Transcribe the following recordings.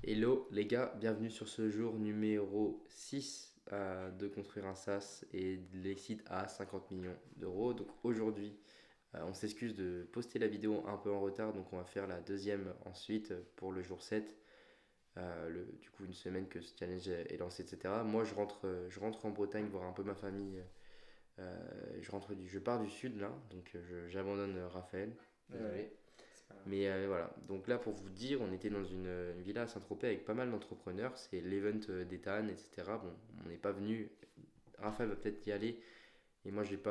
Hello les gars, bienvenue sur ce jour numéro 6 de construire un SaaS et de l'exit à 50 millions d'euros. Donc aujourd'hui, on s'excuse de poster la vidéo un peu en retard, donc on va faire la deuxième ensuite pour le jour 7, du coup une semaine que ce challenge est lancé, etc. Moi je rentre en Bretagne voir un peu ma famille. Je pars du sud là, donc j'abandonne Raphaël, Ouais, désolé. c'est pas grave. Mais voilà, donc là pour vous dire, on était dans une villa à Saint-Tropez avec pas mal d'entrepreneurs, c'est l'event d'Ethan, etc. Bon, on n'est pas venu, Raphaël va peut-être y aller, et moi je peux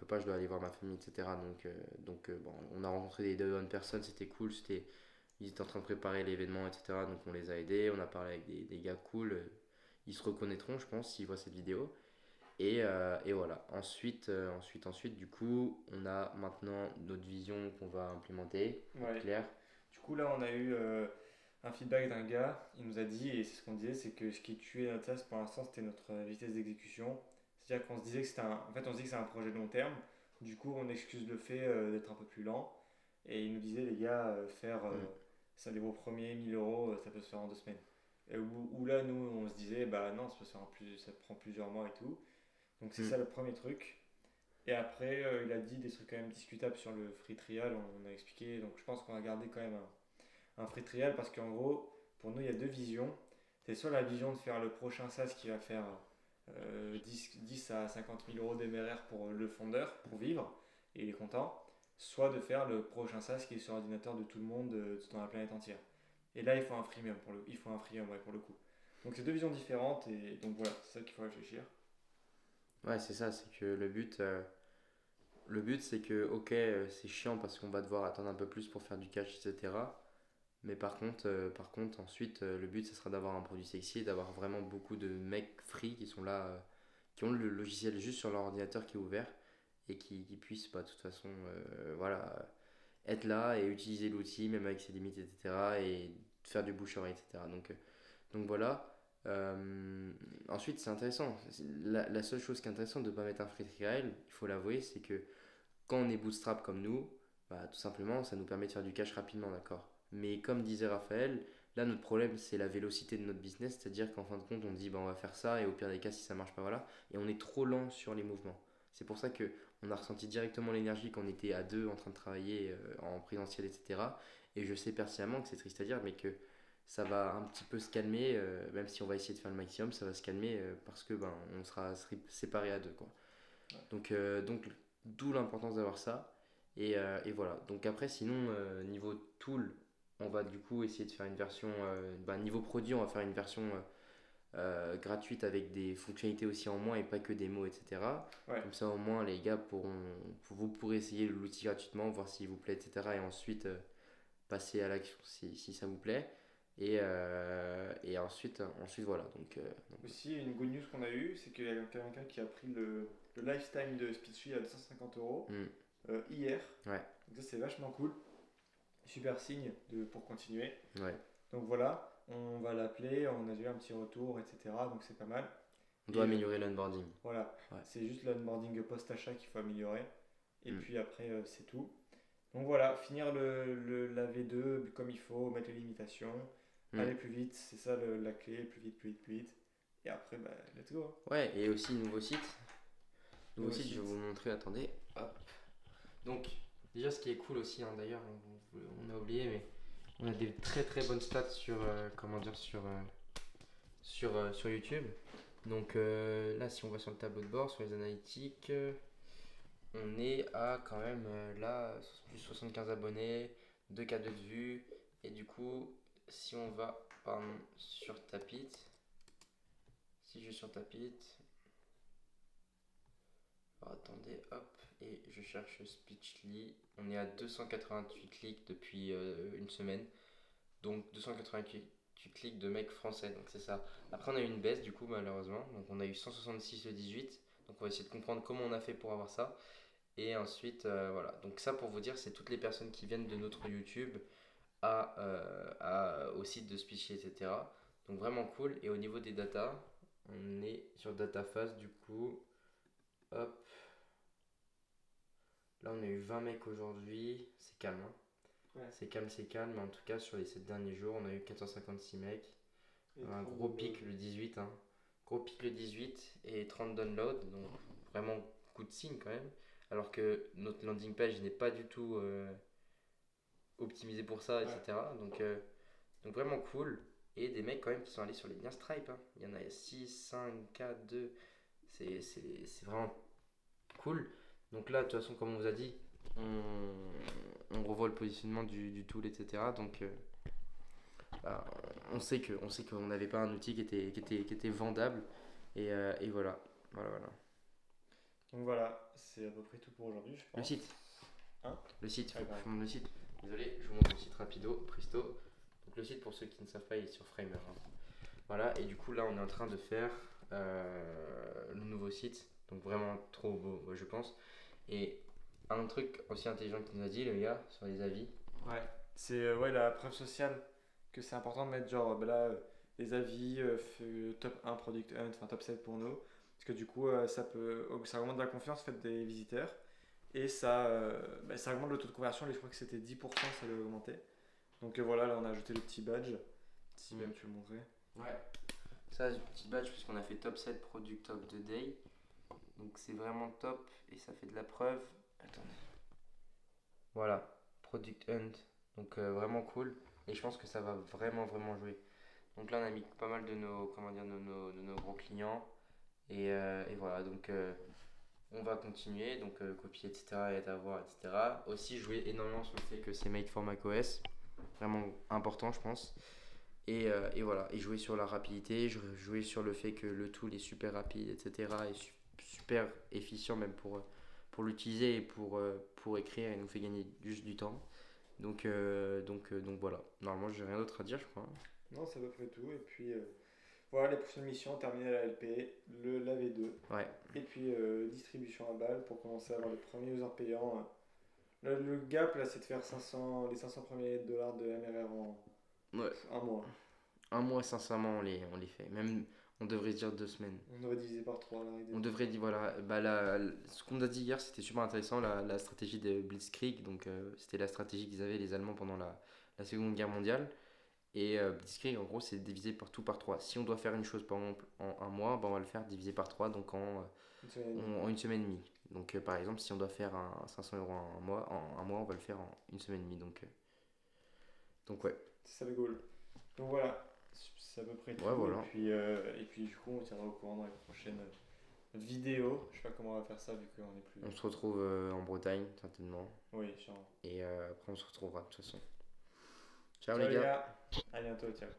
pas, je dois aller voir ma famille, etc. Bon, on a rencontré des bonnes personnes, c'était cool, ils étaient en train de préparer l'événement, etc. Donc on les a aidés, on a parlé avec des gars cool, ils se reconnaîtront je pense s'ils voient cette vidéo. Et voilà, ensuite, du coup, on a maintenant notre vision qu'on va implémenter, être Ouais. clair. Du coup, là, on a eu un feedback d'un gars. Il nous a dit, et c'est ce qu'on disait, c'est que ce qui tuait notre test pour l'instant, c'était notre vitesse d'exécution. C'est-à-dire qu'on se disait que c'était un... En fait, on se dit que c'est un projet de long terme. Du coup, on excuse le fait d'être un peu plus lent. Et il nous disait, les gars, faire Hmm. ça, vos premiers 1000 euros, ça peut se faire en 2 semaines. Et où là, nous, on se disait, bah non, ça peut se faire ça prend plusieurs mois et tout. Donc, c'est Hmm. ça le premier truc. Et après, il a dit des trucs quand même discutables sur le free trial, on a expliqué. Donc je pense qu'on va garder quand même un free trial parce qu'en gros, pour nous, il y a deux visions. C'est soit la vision de faire le prochain SaaS qui va faire 10 à 50 000 euros d'MRR pour le fondeur, pour vivre, et il est content. Soit de faire le prochain SaaS qui est sur l'ordinateur de tout le monde dans la planète entière. Et là, il faut un freemium il faut un freemium ouais, pour le coup. Donc c'est deux visions différentes et donc voilà, c'est ça qu'il faut réfléchir. Ouais, c'est ça, c'est que le but c'est que, ok, c'est chiant parce qu'on va devoir attendre un peu plus pour faire du cash, etc. Mais par contre ensuite, le but, ce sera d'avoir un produit sexy, d'avoir vraiment beaucoup de mecs free qui sont là, qui ont le logiciel juste sur leur ordinateur qui est ouvert et qui puissent, bah, de toute façon, voilà, être là et utiliser l'outil, même avec ses limites, etc. Et faire du bouche à oreille, etc. Donc voilà. Ensuite, c'est intéressant. La seule chose qui est intéressante de ne pas mettre un free trial, il faut l'avouer, c'est que quand on est bootstrap comme nous, bah, tout simplement, ça nous permet de faire du cash rapidement, d'accord. Mais comme disait Raphaël, là, notre problème, c'est la vélocité de notre business, c'est-à-dire qu'en fin de compte, on dit, bah, on va faire ça, et au pire des cas, si ça marche pas, voilà. Et on est trop lent sur les mouvements. C'est pour ça que on a ressenti directement l'énergie quand on était à deux en train de travailler en présentiel, etc. Et je sais pertinemment que c'est triste à dire, mais que ça va un petit peu se calmer, même si on va essayer de faire le maximum, ça va se calmer parce que ben, on sera séparés à deux, quoi. Donc d'où l'importance d'avoir ça. Et voilà. Donc après, sinon, niveau tool, on va du coup essayer de faire une version, niveau produit, on va faire une version gratuite avec des fonctionnalités aussi en moins et pas que des mots, etc. Ouais. Comme ça, au moins, les gars vous pourrez essayer l'outil gratuitement, voir s'il vous plaît, etc. Et ensuite passer à l'action si ça vous plaît. Et ensuite, voilà. Donc, Aussi, une good news qu'on a eue, c'est qu'il y a quelqu'un qui a pris le lifetime de Speechly à 250 euros hmm, hier. ouais, Donc ça, c'est vachement cool. Super signe pour continuer. ouais. Donc voilà, on va l'appeler, on a eu un petit retour, etc. Donc c'est pas mal. On doit Et améliorer l'onboarding. voilà, Ouais. c'est juste l'onboarding post-achat qu'il faut améliorer. Et Hmm, puis après, c'est tout. Donc voilà, finir la V2 comme il faut, mettre les limitations, hmm. aller plus vite, c'est ça la clé, plus vite, plus vite, plus vite. Et après, bah, let's go, hein. Ouais, et aussi nouveau site. Nouveau Nouveau site, je vais site. vous le montrer, attendez. Hop. Donc, déjà, ce qui est cool aussi, hein, d'ailleurs, on a oublié, mais on a des très très bonnes stats sur, comment dire, sur YouTube. Donc là, si on va sur le tableau de bord, sur les analytiques, on est à quand même là, plus 75 abonnés, 2 k de vues. Et du coup, si on va, pardon, sur Tapit, si je vais sur Tapit, alors, attendez, hop, et je cherche Speechly. On est à 288 clics depuis une semaine. Donc 288 clics de mecs français, donc c'est ça. Après, on a eu une baisse du coup, malheureusement. Donc on a eu 166 le 18. Donc on va essayer de comprendre comment on a fait pour avoir ça. Et ensuite, voilà. Donc ça, pour vous dire, c'est toutes les personnes qui viennent de notre YouTube au site de Speechly, etc. Donc vraiment cool. Et au niveau des datas, on est sur DataFast du coup. Hop, là, on a eu 20 mecs aujourd'hui. C'est calme, hein. Ouais. C'est calme, c'est calme. Mais en tout cas, sur les 7 derniers jours, on a eu 456 mecs. Et Un 30 gros downloads. pic le 18, hein. Gros pic le 18 et 30 downloads, donc vraiment coup de signe quand même. Alors que notre landing page n'est pas du tout optimisé pour ça, Ouais. etc. Donc vraiment cool. Et des mecs quand même qui sont allés sur les liens Stripe, hein. Il y en a 6, 5, 4, 2. C'est vraiment cool. Donc là, de toute façon, comme on vous a dit, on revoit le positionnement du tool, etc. Donc bah, on sait qu'on n'avait pas un outil qui était vendable. Et voilà. Voilà, voilà. Donc voilà, c'est à peu près tout pour aujourd'hui, je Le pense. site. Hein? Le site, Ouais, faut que je pardon. vous montre le site. Désolé, je vous montre le site rapido, presto. Donc le site, pour ceux qui ne savent pas, il est sur Framer, hein. Voilà, et du coup là on est en train de faire le nouveau site. Donc vraiment trop beau, moi, je pense. Et un autre truc aussi intelligent qu'il nous a dit, le gars, sur les avis. Ouais. C'est ouais, la preuve sociale que c'est important de mettre genre bah là, les avis, top 1 Product Hunt, enfin top 7 pour nous. Parce que du coup, ça augmente la confiance en fait, des visiteurs. Et ça augmente le taux de conversion. Et je crois que c'était 10%, ça doit augmenter. Donc voilà, là on a ajouté le petit badge. Si Mm. même tu veux le montrer. Ouais. Ça, c'est petit badge, puisqu'on a fait top 7 product of the day. Donc c'est vraiment top et ça fait de la preuve. Attendez. Voilà, Product Hunt. Donc vraiment cool. Et je pense que ça va vraiment, vraiment jouer. Donc là, on a mis pas mal de nos, comment dire, de nos gros clients. Et voilà, donc on va continuer. Donc copier, etc. et avoir, etc. Aussi jouer énormément sur le fait que c'est made for macOS. Vraiment important, je pense. Et voilà, et jouer sur la rapidité, jouer sur le fait que le tool est super rapide, etc. Et super efficient même pour l'utiliser et pour écrire, il nous fait gagner juste du temps. Donc voilà, normalement j'ai rien d'autre à dire je crois. Non, c'est à peu près tout. Et puis voilà, les prochaines missions, terminer la LP, la V2. Ouais, Et puis distribution à balle pour commencer à avoir les premiers users payants. Le gap là, c'est de faire les 500 premiers dollars de MRR en ouais. un mois. Un mois sincèrement on les fait, même on devrait se dire 2 semaines. On aurait divisé par 3 la règle des On trois. devrait dire, voilà, ce qu'on a dit hier, c'était super intéressant, la stratégie de Blitzkrieg. Donc, c'était la stratégie qu'ils avaient les Allemands pendant la Seconde Guerre mondiale. Et Blitzkrieg, en gros, c'est divisé par tout par 3. Si on doit faire une chose, par exemple, en un mois, ben, on va le faire divisé par 3, donc Une semaine et demie. en une semaine et demie. Donc, par exemple, si on doit faire un 500 € en un mois, on va le faire en une semaine et demie. Donc ouais. C'est ça le goal. Donc voilà, c'est à peu près Ouais, tout. voilà. Et puis du coup, on tiendra au courant dans les prochaines vidéos. Je sais pas comment on va faire ça vu qu'on est plus. On se retrouve en Bretagne, certainement. Oui, sûrement. Et après, on se retrouvera de toute façon. Ciao Ciao les les gars. gars, à bientôt, ciao.